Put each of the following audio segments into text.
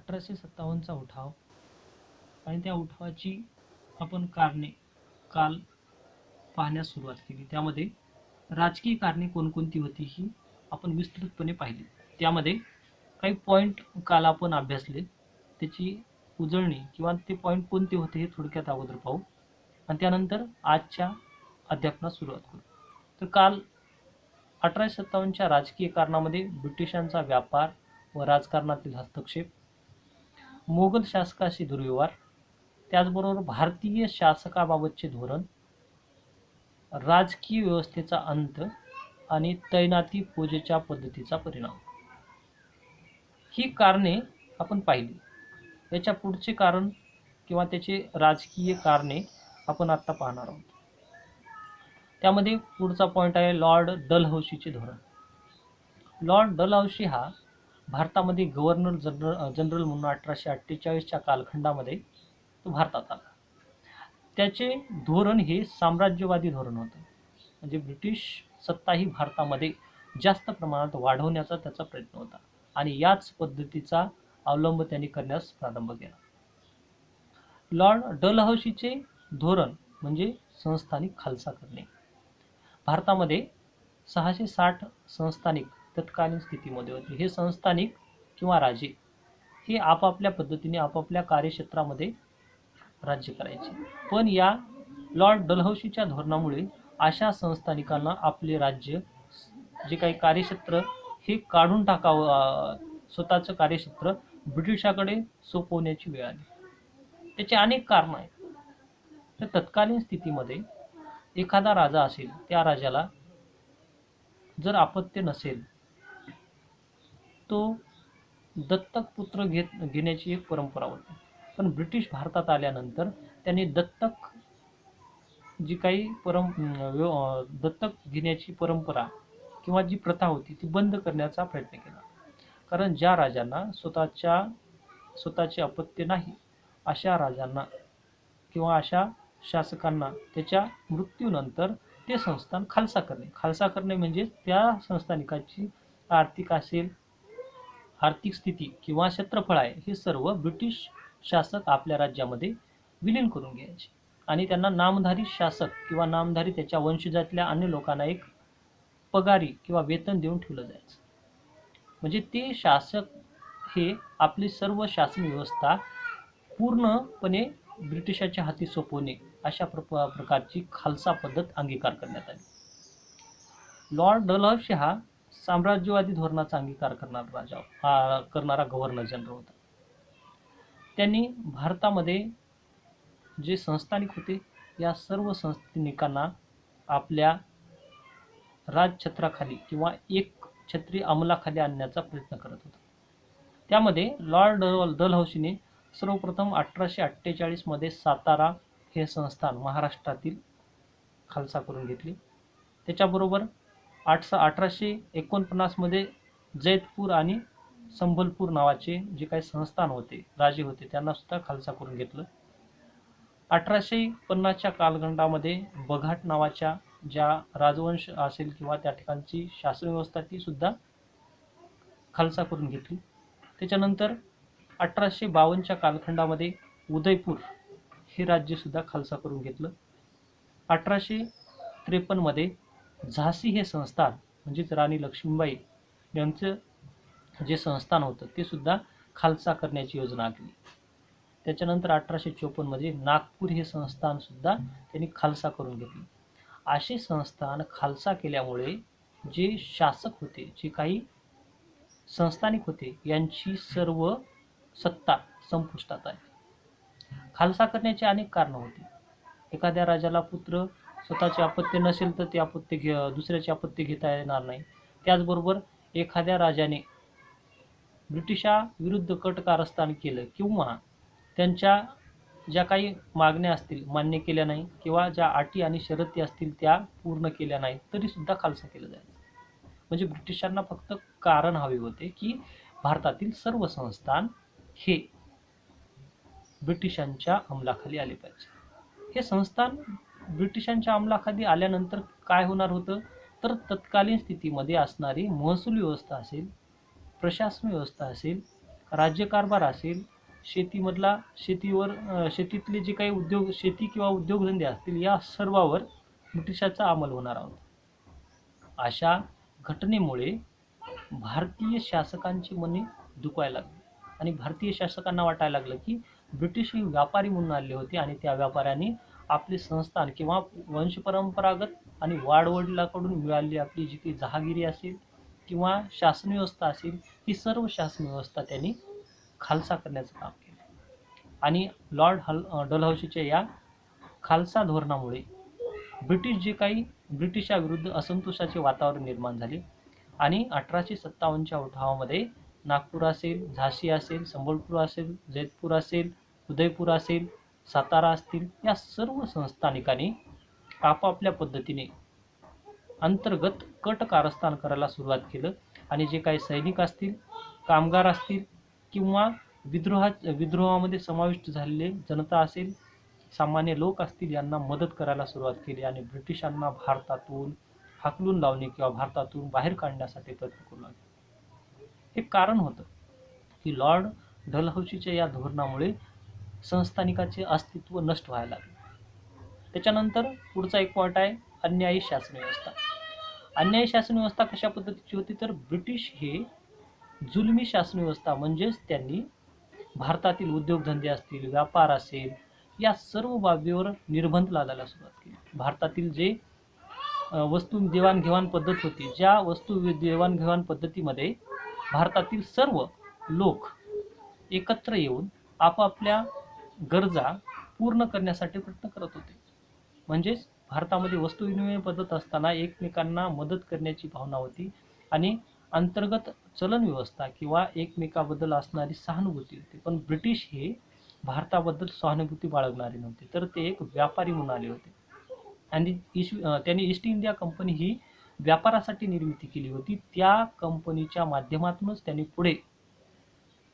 1857चा उठाव आणि त्या उठावाची आपण कारणे काल पाहण्यास सुरुवात केली. त्यामध्ये राजकीय कारणे कोणकोणती होती ही आपण विस्तृतपणे पाहिली. त्यामध्ये काही पॉईंट काल आपण अभ्यासले, त्याची उजळणी किंवा ते पॉईंट कोणते होते हे थोडक्यात अगोदर पाहू आणि त्यानंतर आजच्या अध्यापनास सुरुवात करू. तर काल 1857च्या राजकीय कारणामध्ये ब्रिटिशांचा व्यापार व राजकारणातील हस्तक्षेप, मोगल शासकाशी दुर्व्यवहार, त्याचबरोबर भारतीय शासकाबाबतचे धोरण, राजकीय व्यवस्थेचा अंत आणि तैनाती फौजेच्या पद्धतीचा परिणाम ही कारणे आपण पाहिली. याच्या पुढचे कारण किंवा त्याचे राजकीय कारणे आपण आता पाहणार आहोत. त्यामध्ये पुढचा पॉईंट आहे लॉर्ड डलहौसीचे धोरण. लॉर्ड डलहौसी हा भारतामध्ये गव्हर्नर जनरल म्हणून 1848च्या कालखंडामध्ये तो भारतात आला. त्याचे धोरण हे साम्राज्यवादी धोरण होतं, म्हणजे ब्रिटिश सत्ता ही भारतामध्ये जास्त प्रमाणात वाढवण्याचा त्याचा प्रयत्न होता आणि याच पद्धतीचा अवलंब त्यांनी करण्यास प्रारंभ केला. लॉर्ड डलहौसीचे धोरण म्हणजे संस्थानिक खालसा करणे. भारतामध्ये 660 संस्थानिक तत्कालीन स्थितीमध्ये होते. हे संस्थानिक किंवा राजे हे आपापल्या पद्धतीने आपापल्या कार्यक्षेत्रामध्ये राज्य करायचे, पण या लॉर्ड डलहौसीच्या धोरणामुळे अशा संस्थानिकांना आपले राज्य जे काही कार्यक्षेत्र हे काढून टाकावं, स्वतःचं कार्यक्षेत्र ब्रिटिशाकडे सोपवण्याची वेळ आली. त्याचे अनेक कारण आहेत. तर तत्कालीन स्थितीमध्ये एखादा राजा असेल, त्या राजाला जर अपत्य नसेल तो दत्तक पुत्र घेण्याची एक परंपरा होती, पण ब्रिटिश भारतात आल्यानंतर त्यांनी दत्तक जी काही दत्तक घेण्याची परंपरा किंवा जी प्रथा होती ती बंद करण्याचा प्रयत्न केला. कारण ज्या राजांना स्वतःचे अपत्य नाही अशा राजांना किंवा अशा शासकांना त्याच्या मृत्यूनंतर ते संस्थान खालसा करणे म्हणजे त्या संस्थानिकाची आर्थिक स्थिती किंवा क्षेत्रफळ आहे हे सर्व ब्रिटिश शासक आपल्या राज्यामध्ये विलीन करून घ्यायचे आणि त्यांना नामधारी शासक किंवा नामधारी त्याच्या वंशजातल्या अन्य लोकांना एक पगारी किंवा वेतन देऊन ठेवलं जायचं. म्हणजे ते शासक हे आपली सर्व शासन व्यवस्था पूर्णपणे ब्रिटिशाच्या हाती सोपवणे अशा प्रकारची खालसा पद्धत अंगीकार करण्यात आली. लॉर्ड डलहौसी हा साम्राज्यवादी धोरणाचा अंगीकार करणारा गव्हर्नर जनरल होता. त्यांनी भारतामध्ये जे संस्थानिक होते या सर्व संस्थानिकांना आपल्या राजछत्राखाली किंवा एक छत्री अंमलाखाली आणण्याचा प्रयत्न करत होता. त्यामध्ये लॉर्ड डलहौसीने सर्वप्रथम 1848 मध्ये सातारा हे संस्थान महाराष्ट्रातील खालसा करून घेतले. त्याच्याबरोबर 1849 मध्ये जैतपूर आणि संबलपूर नावाचे जे काही संस्थान होते, राजे होते, त्यांना सुद्धा खालसा करून घेतलं. 1850च्या कालखंडामध्ये बघाट नावाच्या ज्या राजवंश असेल किंवा त्या ठिकाणची शासन व्यवस्था ती सुद्धा खालसा करून घेतली. त्याच्यानंतर 1852च्या कालखंडामध्ये उदयपूर हे राज्य सुद्धा खालसा करून घेतलं. 1853 मध्ये झाशी हे संस्थान म्हणजेच राणी लक्ष्मीबाई यांचं जे संस्थान होतं ते सुद्धा खालसा करण्याची योजना आखली. त्याच्यानंतर 1854 मध्ये नागपूर हे संस्थान सुद्धा त्यांनी खालसा करून घेतले. असे संस्थान खालसा केल्यामुळे जे शासक होते, जे काही संस्थानिक होते, यांची सर्व सत्ता संपुष्टात आली. खालसा करण्याची अनेक कारणं होती. एखाद्या राजाला पुत्र स्वतःचे अपत्य नसेल तर ते अपत्य दुसऱ्याचे अपत्य घेता येणार नाही. त्याचबरोबर एखाद्या राजाने ब्रिटिशाविरुद्ध कट कारस्थान केलं किंवा त्यांच्या ज्या काही मागण्या असतील मान्य केल्या नाही किंवा ज्या अटी आणि शर्ती असतील त्या पूर्ण केल्या नाही तरी सुद्धा खालसा केलं जायचं. म्हणजे ब्रिटिशांना फक्त कारण हवे होते की भारतातील सर्व संस्थान हे ब्रिटिशांच्या अंमलाखाली आले पाहिजे. हे संस्थान ब्रिटिशांच्या अंमलाखाली आल्यानंतर काय होणार होतं तर तत्कालीन स्थितीमध्ये असणारी महसूल व्यवस्था असेल, प्रशासन व्यवस्था असेल राज्यकारभार असेल, शेतीवर शेतीतले जे काही उद्योग, शेती किंवा उद्योगधंदे असतील, या सर्वावर ब्रिटिशांचा अंमल होणार होता. अशा घटनेमुळे भारतीय शासकांची मने दुखायला लागली आणि भारतीय शासकांना वाटायला लागलं की ब्रिटिश हे व्यापारी म्हणून आले होते आणि त्या व्यापाऱ्यांनी आपले संस्थान किंवा वंशपरंपरागत आणि वाडवडिलांकडून मिळालेली आपली जी काही जहागिरी असेल किंवा शासन व्यवस्था असेल, ही सर्व शासन व्यवस्था त्यांनी खालसा करण्याचं काम केलं. आणि डलहौसीच्या या खालसा धोरणामुळे ब्रिटिशाविरुद्ध असंतोषाचे वातावरण निर्माण झाले आणि 1857च्या उठावामध्ये नागपूर असेल, झाशी असेल, संबलपूर असेल, जैतपूर असेल, उदयपूर असेल, सातारा असतील, या सर्व संस्थानिकांनी आपापल्या पद्धतीने अंतर्गत कट कारस्थान करायला सुरुवात केलं आणि जे काही सैनिक असतील, कामगार असतील किंवा विद्रोहामध्ये समाविष्ट झालेले जनता असेल, सामान्य लोक असतील, यांना मदत करायला सुरुवात केली आणि ब्रिटिशांना भारतातून हाकलून लावणे किंवा भारतातून बाहेर काढण्यासाठी प्रयत्न करू लागले. हे कारण होतं की लॉर्ड डलहौसीच्या या धोरणामुळे संस्थानिकाचे अस्तित्व नष्ट व्हायला लागले. त्याच्यानंतर पुढचा एक पॉईंट आहे अन्यायी शासन व्यवस्था. अन्यायी शासन व्यवस्था कशा पद्धतीची होती, तर ब्रिटिश हे जुलमी शासन व्यवस्था, म्हणजेच त्यांनी भारतातील उद्योगधंदे असतील, व्यापार असेल, या सर्व बाबीवर निर्बंध लादायला सुरुवात केली. भारतातील जे वस्तू देवाणघेवाण पद्धत होती, ज्या वस्तू देवाणघेवाण पद्धतीमध्ये भारतातील सर्व लोक एकत्र येऊन आपापल्या गरजा पूर्ण करण्यासाठी प्रयत्न करत होते. म्हणजेच भारतामध्ये वस्तू विनिमय पद्धत असताना एकमेकांना मदत करण्याची भावना होती आणि अंतर्गत चलन व्यवस्था किंवा एकमेकाबद्दल असणारी सहानुभूती होती. पण ब्रिटिश हे भारताबद्दल सहानुभूती बाळगणारे नव्हते, तर ते एक व्यापारी म्हणून आले होते आणि त्यांनी ईस्ट इंडिया कंपनी ही व्यापारासाठी निर्मिती केली होती. त्या कंपनीच्या माध्यमातूनच त्यांनी पुढे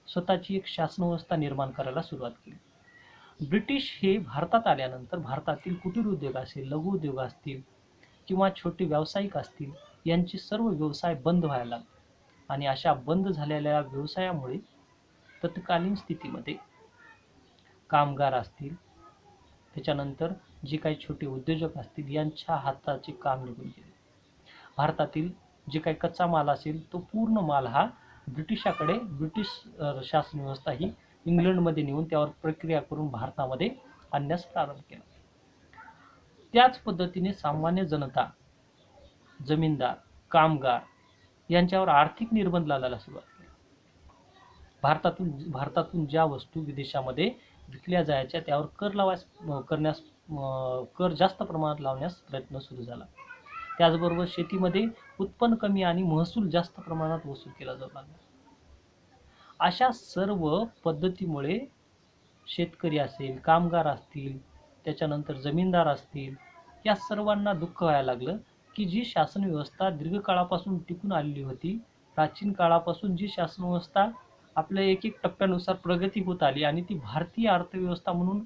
स्वतःची एक शासन व्यवस्था निर्माण करायला सुरुवात केली. ब्रिटिश हे भारतात आल्यानंतर भारतातील कुटीर उद्योग असेल, लघु उद्योग असतील किंवा छोटे व्यावसायिक असतील, यांचे सर्व व्यवसाय बंद व्हायला लागले आणि अशा बंद झालेल्या व्यवसायामुळे तत्कालीन स्थितीमध्ये कामगार असतील, त्याच्यानंतर जे काही छोटे उद्योजक असतील, यांच्या हाताचे काम निघून गेले. भारतातील जे काही कच्चा माल असेल, तो पूर्ण माल हा ब्रिटिश शासन व्यवस्था ही इंग्लंडमध्ये नेऊन त्यावर प्रक्रिया करून भारतामध्ये आणण्यास प्रारंभ केला. त्याच पद्धतीने सामान्य जनता, जमीनदार, कामगार यांच्यावर आर्थिक निर्बंध लादायला सुरुवात केली. भारतातून ज्या वस्तू विदेशामध्ये विकल्या जायच्या त्यावर कर जास्त प्रमाणात लावण्यास प्रयत्न सुरू झाला. त्याचबरोबर शेतीमध्ये उत्पन्न कमी आणि महसूल जास्त प्रमाणात वसूल केला जाऊ लागला. अशा सर्व पद्धतीमुळे शेतकरी असेल, कामगार असतील, त्याच्यानंतर जमीनदार असतील, या सर्वांना दुःख व्हायला लागलं की जी शासन व्यवस्था दीर्घकाळापासून टिकून आलेली होती, प्राचीन काळापासून जी शासन व्यवस्था आपल्या एक एक टप्प्यानुसार प्रगती होत आली आणि ती भारतीय अर्थव्यवस्था म्हणून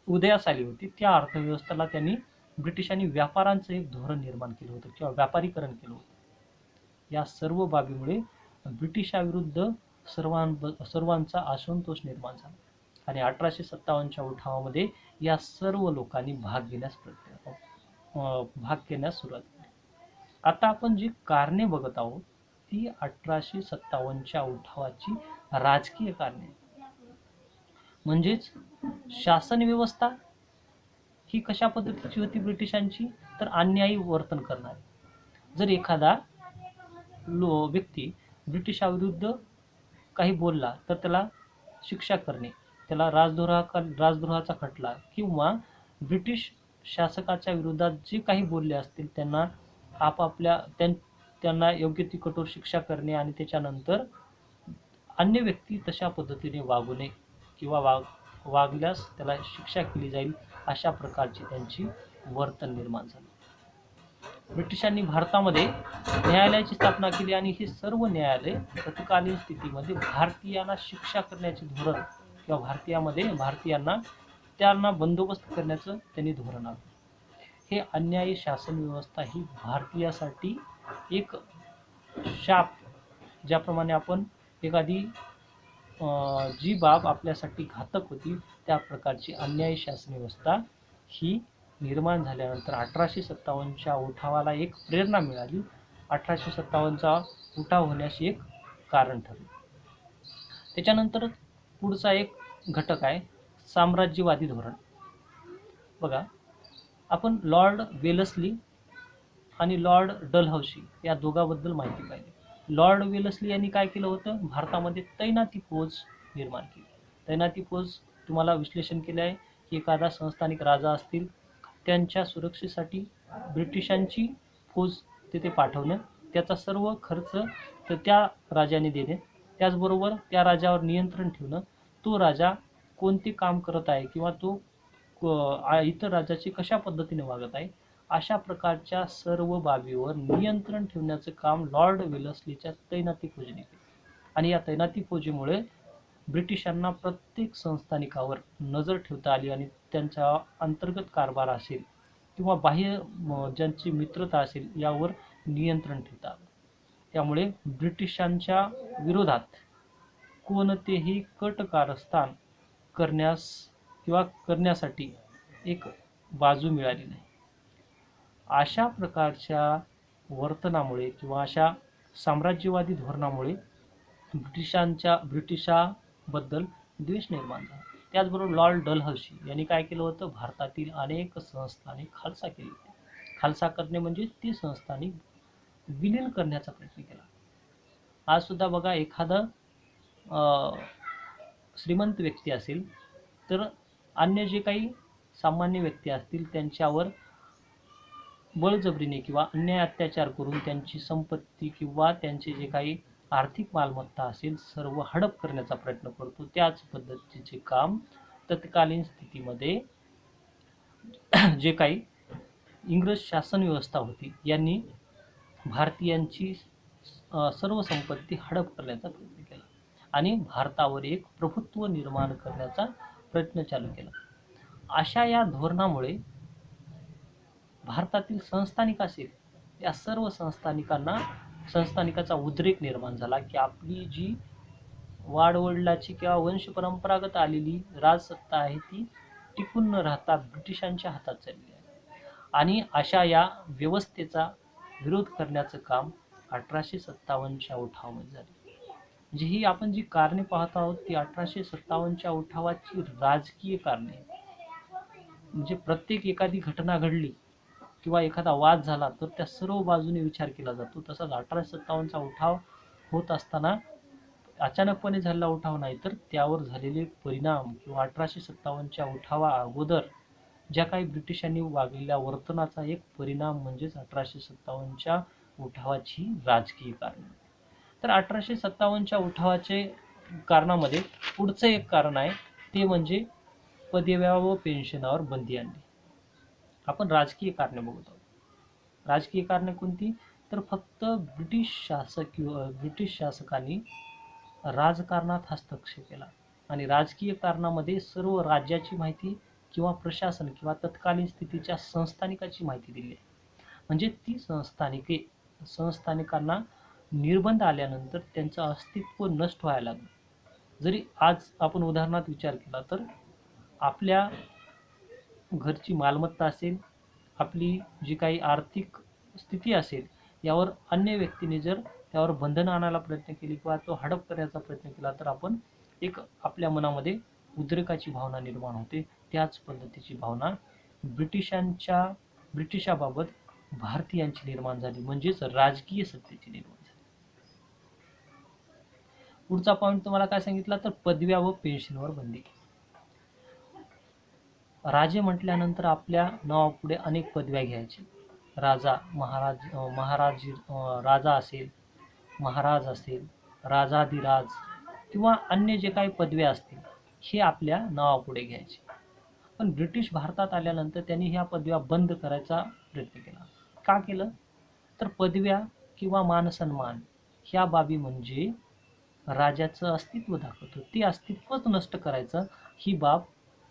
उदयास आली होती, त्या अर्थव्यवस्थेला त्यांनी ब्रिटिशांनी व्यापारांचं एक धोरण निर्माण केलं होतं किंवा व्यापारीकरण केलं होतं. या सर्व बाबीमुळे ब्रिटिशाविरुद्ध सर्वांचा असंतोष निर्माण झाला आणि 1857च्या उठावामध्ये या सर्व लोकांनी भाग घेण्यास सुरुवात केली. आता आपण जी कारणे बघत आहोत ती 1857च्या उठावाची राजकीय कारणे, म्हणजेच शासन व्यवस्था ही कशा पद्धतीची होती ब्रिटिशांची, तर अन्यायी वर्तन करणारी. जर एखादा व्यक्ती ब्रिटिशाविरुद्ध काही बोलला तर त्याला शिक्षा करणे, त्याला राजद्रोहाचा खटला किंवा ब्रिटिश शासकाच्या विरोधात जे काही बोलले असतील त्यांना योग्य ती कठोर शिक्षा करणे आणि त्याच्यानंतर अन्य व्यक्ती तशा पद्धतीने वागू नये किंवा वागल्यास त्याला शिक्षा केली जाईल, अशा प्रकारची त्यांची वर्तन निर्माण झालं. ब्रिटिशांनी भारतामध्ये न्यायालयाची स्थापना केली आणि हे सर्व न्यायालय तत्कालीन स्थितीमध्ये भारतीयांना शिक्षा करण्याचे धोरण किंवा भारतीयांना त्यांना बंदोबस्त करण्याचं त्यांनी धोरण आखलं. हे अन्यायी शासन व्यवस्था ही भारतीयासाठी एक शाप, ज्याप्रमाणे आपण एखादी जी बाब आपल्यासाठी घातक होती त्या प्रकारची अन्यायी शासन व्यवस्था ही निर्माण झाल्यानंतर 1857च्या उठावाला एक प्रेरणा मिळाली. 1857चा उठाव होण्यास एक कारण ठरले. त्याच्यानंतर पुढचा एक घटक आहे साम्राज्यवादी धोरण. बघा, आपण लॉर्ड वेलस्ली आणि लॉर्ड डलहौसी या दोघांबद्दल माहिती पाहिली. लॉर्ड वेलस्ली यांनी काय केलं होतं, भारतामध्ये तैनाती फौज निर्माण केली. तैनाती फौज तुम्हाला विश्लेषण केले आहे की एखादा संस्थानिक राजा असतील त्यांच्या सुरक्षेसाठी ब्रिटिशांची फौज तिथे पाठवणं, त्याचा सर्व खर्च तर त्या राजाने देणे, त्याचबरोबर त्या राजावर नियंत्रण ठेवणं, तो राजा कोणते काम करत आहे किंवा तो इतर राजाची कशा पद्धतीने वागत आहे अशा प्रकारच्या सर्व बाबीवर नियंत्रण ठेवण्याचं काम लॉर्ड वेलस्लीच्या तैनाती फौजेने केले. आणि या तैनाती फौजेमुळे ब्रिटिशांना प्रत्येक संस्थानिकावर नजर ठेवता आली आणि त्यांचा अंतर्गत कारभार असेल किंवा बाह्य ज्यांची मित्रता असेल यावर नियंत्रण ठेवता आलं. त्यामुळे ब्रिटिशांच्या विरोधात कोणतेही कट कारस्थान करण्यासाठी एक बाजू मिळाली नाही. अशा प्रकारच्या वर्तनामुळे किंवा अशा साम्राज्यवादी धोरणामुळे ब्रिटिशाबद्दल द्वेष निर्माण झाला. त्याचबरोबर लॉर्ड डलहौसी यांनी काय केलं होतं, भारतातील अनेक संस्थाने खालसा केली होती. खालसा करणे म्हणजे ती संस्थाने विलीन करण्याचा प्रयत्न केला. आज सुद्धा बघा, एखादा श्रीमंत व्यक्ती असेल तर अन्य जे काही सामान्य व्यक्ती असतील त्यांच्यावर बळजबरीने किंवा अन्याय अत्याचार करून त्यांची संपत्ती किंवा त्यांचे जे काही आर्थिक मालमत्ता असेल सर्व हडप करण्याचा प्रयत्न करतो. त्याच पद्धतीचे काम तत्कालीन स्थितीमध्ये जे काही इंग्रज शासन व्यवस्था होती यांनी भारतीयांची सर्व संपत्ती हडप करण्याचा प्रयत्न केला आणि भारतावर एक प्रभुत्व निर्माण करण्याचा प्रयत्न चालू केला. अशा या धोरणामुळे भारतातील संस्थानिक असेल या सर्व संस्थानिकाचा उद्रेक निर्माण झाला की आपली जी वाडवडिलाची किंवा वंश परंपरागत आलेली राजसत्ता आहे ती टिकून न राहता ब्रिटिशांच्या हातात चालली आहे. आणि अशा या व्यवस्थेचा विरोध करण्याचं काम 1857च्या उठावामध्ये झाले. म्हणजे ही आपण जी कारणे पाहत आहोत ती 1857च्या उठावाची राजकीय कारणे. म्हणजे प्रत्येक एखादी घटना घडली किंवा एखादा वाद झाला तर त्या सर्व बाजूने विचार केला जातो. तसाच 1857चा उठाव होत असताना अचानकपणे झालेला उठाव नाही तर त्यावर झालेले परिणाम किंवा 1857च्या उठावा अगोदर ज्या काही ब्रिटिशांनी वागलेल्या वर्तनाचा एक परिणाम म्हणजेच 1857च्या उठावाची राजकीय कारणे. तर 1857च्या उठावाचे कारणामध्ये पुढचं एक कारण आहे ते म्हणजे पदव्या व पेन्शनावर बंदी आणली. आपण राजकीय कारणे बघत आहोत. राजकीय कारणे कोणती, तर फक्त ब्रिटिश शासकांनी राजकारणात हस्तक्षेप केला आणि राजकीय कारणामध्ये सर्व राज्याची माहिती किंवा प्रशासन किंवा तत्कालीन स्थितीच्या संस्थानिकाची माहिती दिली आहे. म्हणजे ती संस्थानिकांना निर्बंध आल्यानंतर त्यांचं अस्तित्व नष्ट व्हायला लागलं. जरी आज आपण उदाहरणार्थ विचार केला तर आपल्या घरची मालमत्ता असेल, आपली जी काही आर्थिक स्थिती असेल यावर अन्य व्यक्तीने जर त्यावर बंधनं आणायला प्रयत्न केली किंवा तो हडप करण्याचा प्रयत्न केला तर आपण एक आपल्या मनामध्ये उद्रेकाची भावना निर्माण होते. त्याच पद्धतीची भावना ब्रिटिशाबाबत भारतीयांची निर्माण झाली, म्हणजेच राजकीय सत्तेची निर्माण झाली. पुढचा पॉईंट तुम्हाला काय सांगितला तर पदव्या व पेन्शनवर बंदी. राजे म्हटल्यानंतर आपल्या नावापुढे अनेक पदव्या घ्यायचे. राजा, राजा असेल, महाराज असेल, राजाधिराज किंवा अन्य जे काही पदव्या असतील हे आपल्या नावापुढे घ्यायचे. पण ब्रिटिश भारतात आल्यानंतर त्यांनी ह्या पदव्या बंद करायचा प्रयत्न केला. का केलं, तर पदव्या किंवा मानसन्मान ह्या बाबी म्हणजे राजाचं अस्तित्व दाखवतो, ते अस्तित्वच नष्ट करायचं ही बाब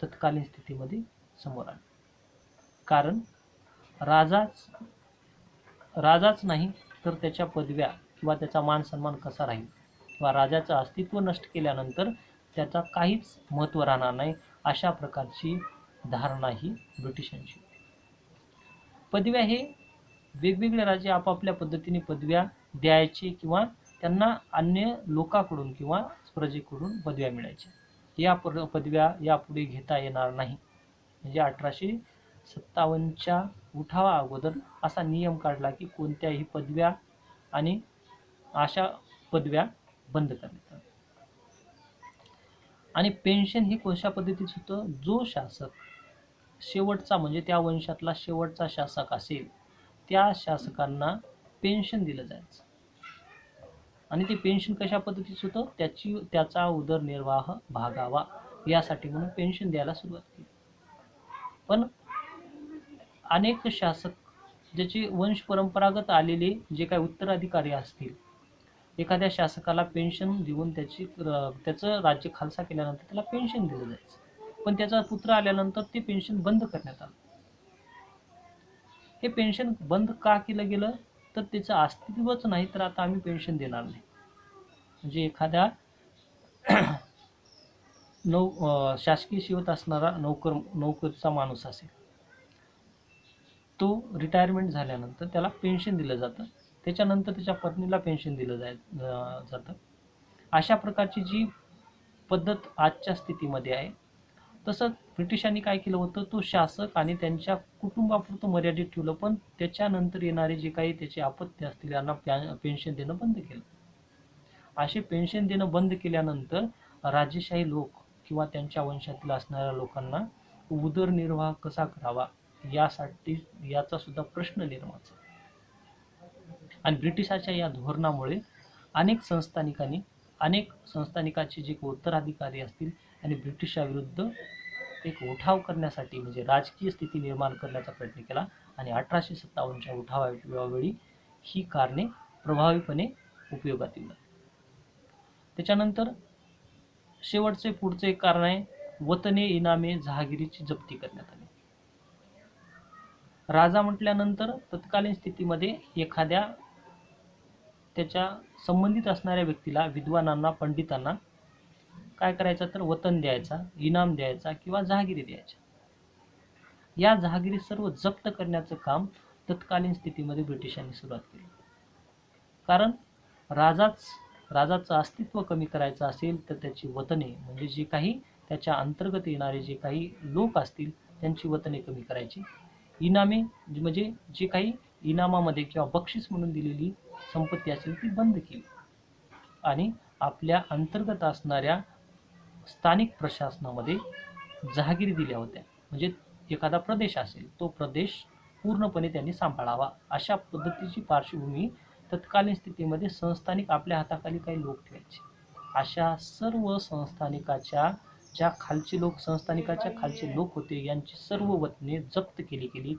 तत्कालीन स्थितीमध्ये समोर आली. कारण राजाच नाही तर त्याच्या पदव्या किंवा त्याचा मान सन्मान कसा राहील. किंवा राजाचं अस्तित्व नष्ट केल्यानंतर त्याचा काहीच महत्त्व राहणार नाही, अशा प्रकारची धारणा ही ब्रिटिशांची. पदव्या हे वेगवेगळे राजे आपापल्या पद्धतीने पदव्या द्यायचे किंवा त्यांना अन्य लोकांकडून किंवा प्रजेकडून पदव्या मिळायच्या. या पदव्या यापुढे घेता येणार नाही. म्हणजे 1857च्या उठावा अगोदर असा नियम काढला की कोणत्याही पदव्या आणि अशा पदव्या बंद करण्यात आल्या. आणि पेन्शन हे कोणत्या पद्धतीचं होतं? जो शासक शेवटचा म्हणजे त्या वंशातला शेवटचा शासक असेल त्या शासकांना पेन्शन दिलं जायचं. आणि ते पेन्शन कशा पद्धतीचं होतं? त्याचा उदरनिर्वाह भागावा यासाठी म्हणून पेन्शन द्यायला सुरुवात केली. पण अनेक शासक ज्याचे वंश परंपरागत आलेले जे काही उत्तराधिकारी असतील, एखाद्या शासकाला पेन्शन देऊन त्याचं राज्य खालसा केल्यानंतर त्याला पेन्शन दिलं जायचं. पण त्याचा पुत्र आल्यानंतर ते पेन्शन बंद करण्यात आलं. हे पेन्शन बंद का केलं गेलं? तर त्याचं अस्तित्वच नाही, तर आता आम्ही पेन्शन देणार नाही. म्हणजे एखाद्या शासकीय सेवेत असणारा नोकरीचा माणूस असेल, तो रिटायरमेंट झाल्यानंतर त्याला पेन्शन दिलं जातं. त्याच्यानंतर त्याच्या पत्नीला पेन्शन दिलं जातं. अशा प्रकारची जी पद्धत आजच्या स्थितीमध्ये आहे. तसंच ब्रिटिशांनी काय केलं होतं? तो शासक आणि त्यांच्या कुटुंबापुरतं मर्यादित ठेवलं, पण त्याच्यानंतर येणारे जे काही त्याचे अपत्य असतील त्यांना पेन्शन देणं बंद केलं. असे पेन्शन देणं बंद केल्यानंतर राजेशाही लोक किंवा त्यांच्या वंशातील असणाऱ्या लोकांना उदरनिर्वाह कसा करावा यासाठी याचा सुद्धा प्रश्न निर्माण झाला. आणि ब्रिटिशाच्या या धोरणामुळे अनेक संस्थानिकांचे जे उत्तराधिकारी असतील आणि ब्रिटिशाविरुद्ध एक उठाव करण्यासाठी म्हणजे राजकीय स्थिती निर्माण करण्याचा प्रयत्न केला. आणि 1857च्या उठावावेळी ही कारणे प्रभावीपणे उपयोगात येऊ लागली. त्याच्यानंतर शेवटचे पुढचे एक कारण आहे वतने इनामे जहागिरीची जप्ती करण्यात आली. राजा म्हटल्यानंतर तत्कालीन स्थितीमध्ये एखाद्या त्याच्या संबंधित असणाऱ्या व्यक्तीला, विद्वानांना, पंडितांना काय करायचं? तर वतन द्यायचा, इनाम द्यायचा किंवा जहागिरी द्यायच्या. या जहागिरी सर्व जप्त करण्याचं काम तत्कालीन स्थितीमध्ये ब्रिटिशांनी सुरुवात केली. कारण राजाचं अस्तित्व कमी करायचं असेल तर त्याची वतने म्हणजे जे काही त्याच्या अंतर्गत येणारे जे काही लोक असतील त्यांची वतने कमी करायची. इनामे म्हणजे जे काही इनामामध्ये किंवा बक्षीस म्हणून दिलेली संपत्ती असेल ती बंद केली. आणि आपल्या अंतर्गत असणाऱ्या स्थानिक प्रशासनामध्ये जहागिरी दिल्या होत्या. म्हणजे एखादा प्रदेश असेल तो प्रदेश पूर्णपणे त्यांनी सांभाळावा, अशा पद्धतीची पार्श्वभूमी तत्कालीन स्थितीमध्ये संस्थानिक आपल्या हाताखाली काही लोक ठेवायचे. अशा सर्व संस्थानिकाच्या खालचे लोक होते यांची सर्व वतने जप्त केली गेली.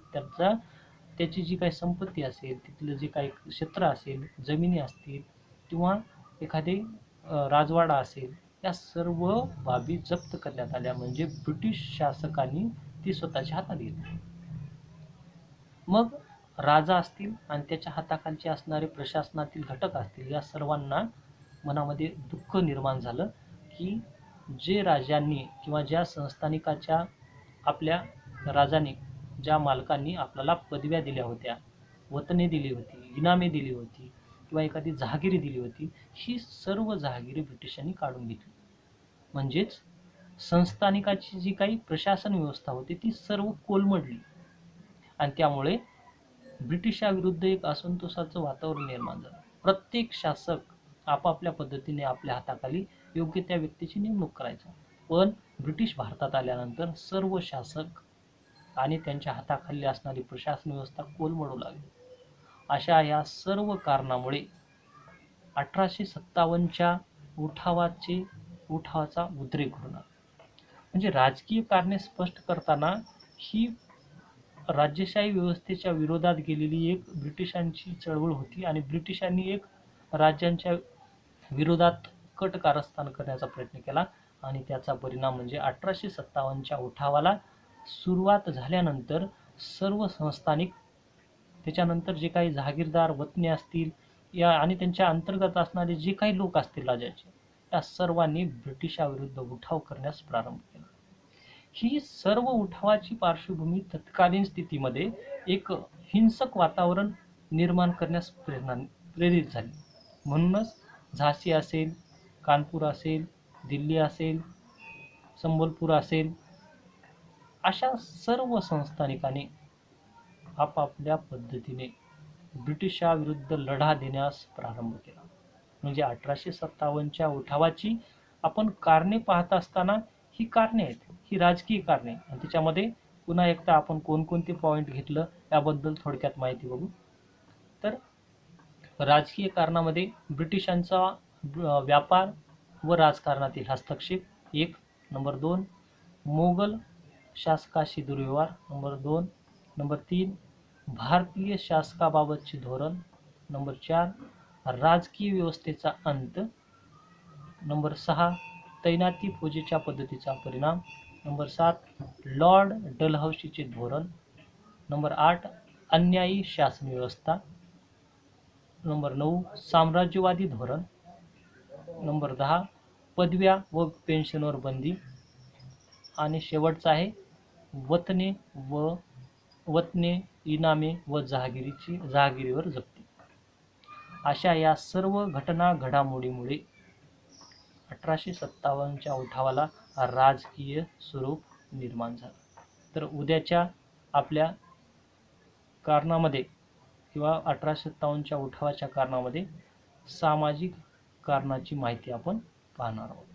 त्याची जी काही संपत्ती असेल, तिथलं जे काही क्षेत्र असेल, जमिनी असतील किंवा एखादे राजवाडा असेल, या सर्व बाबी जप्त करण्यात आल्या. म्हणजे ब्रिटिश शासकांनी ती स्वतःच्या हातात घेतली. मग राजा असतील आणि त्याच्या हाताखालचे असणारे प्रशासनातील घटक असतील, या सर्वांना मनामध्ये दुःख निर्माण झालं की जे राजांनी किंवा ज्या संस्थानिकाच्या आपल्या राजाने ज्या मालकांनी आपल्याला पदव्या दिल्या होत्या, वतने दिली होती, इनामे दिली होती किंवा एखादी जहागिरी दिली होती, ही सर्व जहागिरी ब्रिटिशांनी काढून घेतली. म्हणजेच संस्थानिकाची जी काही प्रशासन व्यवस्था होती ती सर्व कोलमडली. आणि त्यामुळे ब्रिटिशाविरुद्ध एक असंतोषाचं वातावरण निर्माण झालं. प्रत्येक शासक आपापल्या पद्धतीने आपल्या हाताखाली योग्य त्या व्यक्तीची नेमणूक करायचा. पण ब्रिटिश भारतात आल्यानंतर सर्व शासक आणि त्यांच्या हाताखाली असणारी प्रशासन व्यवस्था कोलमडू लागली. अशा या सर्व कारणामुळे 1857च्या उठावाचा उद्रेक होणार. म्हणजे राजकीय कारणे स्पष्ट करताना ही राज्यशाही व्यवस्थेच्या विरोधात गेलेली एक ब्रिटिशांची चळवळ होती आणि ब्रिटिशांनी एक राज्यांच्या विरोधात कट कारस्थान करण्याचा प्रयत्न केला. आणि त्याचा परिणाम म्हणजे 1857च्या उठावाला सुरुवात झाल्यानंतर सर्व संस्थानिक, त्याच्यानंतर जे काही जहागीरदार वतने असतील या आणि त्यांच्या अंतर्गत असणारे जे काही लोक असतील राज्याचे, या सर्वांनी ब्रिटिशाविरुद्ध उठाव करण्यास प्रारंभ केला. ही सर्व उठावाची पार्श्वभूमी तत्कालीन स्थितीमध्ये एक हिंसक वातावरण निर्माण करण्यास प्रेरित झाली. म्हणूनच झाशी असेल, कानपूर असेल, दिल्ली असेल, संबलपूर असेल, अशा सर्व संस्थानिकांनी आपापल्या पद्धतीने ब्रिटिशाविरुद्ध लढा देण्यास प्रारंभ केला. म्हणजे 1857च्या उठावाची आपण कारणे पाहत असताना ही कारणे आहेत, ही राजकीय कारणे, आणि त्याच्यामध्ये पुन्हा एकदा आपण कोणकोणते पॉईंट घेतलं याबद्दल थोडक्यात माहिती बघू. तर राजकीय कारणामध्ये ब्रिटिशांचा व्यापार व राजकारणातील हस्तक्षेप 1. नंबर 2, मोगल शासकाशी दुर्व्यवहार. नंबर 2. नंबर 3, भारतीय शासकाबाबतचे धोरण. नंबर 4, राजकीय व्यवस्थेचा अंत. नंबर 6, तैनाती फौजेच्या पद्धतीचा परिणाम. नंबर 7, लॉर्ड डलहौसीचे धोरण. नंबर 8, अन्यायी शासन व्यवस्था. नंबर 9, साम्राज्यवादी धोरण. नंबर 10, पदव्या व पेन्शनवर बंदी. आणि शेवटचा आहे वतने, इनामे व जहागिरीवर जप्ती. अशा या सर्व घडामोडीमुळे 1857च्या उठावाला राजकीय स्वरूप निर्माण झालं. तर उद्याच्या आपल्या कारणामध्ये किंवा 1857च्या उठावाच्या कारणामध्ये सामाजिक कारणाची माहिती आपण पाहणार आहोत.